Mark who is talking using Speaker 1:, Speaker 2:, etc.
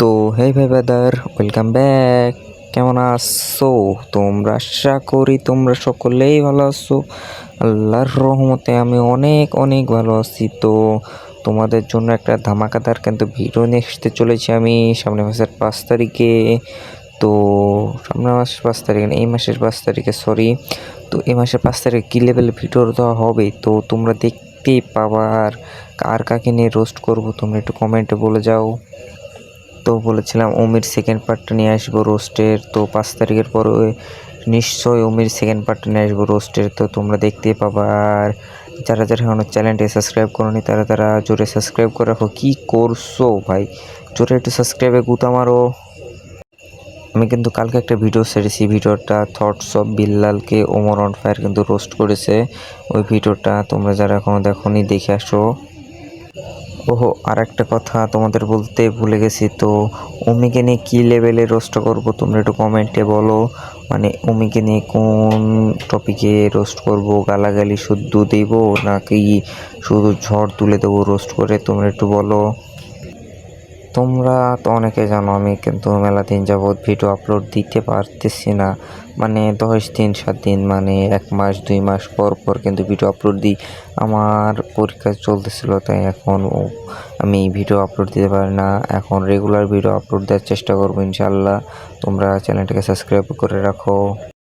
Speaker 1: তো হেই ভাই brother, welcome back. কেমন আছো তোমরা? আশা করি তোমরা সকলেই ভালো আছো। আল্লাহর রহমতে আমি অনেক অনেক ভালো আছি। তো তোমাদের জন্য একটা ধামাকাদার কিন্তু ভিডিও নিয়ে আসতে চলেছি আমি সামনের মাসের 5 তারিখে। তো সামনের মাসের 5 তারিখে না, এই মাসের 5 তারিখে, সরি। তো এই মাসের 5 তারিখে কী লেভেলের ভিডিও দেওয়া হবে তো তোমরা দেখতেই পাবার। কার কাকে নিয়ে রোস্ট করবো তোমরা একটু কমেন্টে বলে যাও। তো বলেছিলাম ওমির সেকেন্ড পার্টটা নিয়ে আসবো রোস্টের। তো 5 তারিখের পরে নিশ্চয়ই ওমির সেকেন্ড পার্টটা নিয়ে আসবো রোস্টের। তো তোমরা দেখতেই পাবা। আর যারা যারা এখনো চ্যানেলটি সাবস্ক্রাইব করোনি তারা তারা জোরে সাবস্ক্রাইব করে রাখো। কী করছো ভাই? জোরে একটু সাবস্ক্রাইবে গুতা মারো। আমি কিন্তু কালকে একটা ভিডিও ছেড়েছি, ভিডিওটা থটস অফ বিল্লালকে ওমর অন ফায়ার কিন্তু রোস্ট করেছে। ওই ভিডিওটা তোমরা যারা এখনও দেখোনি দেখে আসো। ওহো, আর একটা কথা তোমাদের বলতে ভুলে গেছি। তো ওমিকে নিয়ে কী লেভেলে রোস্ট করবো তোমরা একটু কমেন্টে বলো। মানে ওমিকে নিয়ে কোন টপিকে রোস্ট করব, গালাগালি শুদ্ধ দেবো নাকি শুধু ঝড় তুলে দেবো রোস্ট করে, তোমরা একটু বলো। তোমরা তো অনেকে জানো আমি কিন্তু মেলা দিন যাবৎ ভিডিও আপলোড দিতে পারতেছি না। মানে 10 দিন 7 দিন, মানে 1 মাস 2 মাস পর পর কিন্তু ভিডিও আপলোড দিই। আমার পরীক্ষা চলতেছিল, তাই এখন আমি ভিডিও আপলোড দিতে পারি না। এখন রেগুলার ভিডিও আপলোড দেওয়ার চেষ্টা করবো ইনশাল্লাহ। তোমরা চ্যানেলটাকে সাবস্ক্রাইব করে রাখো।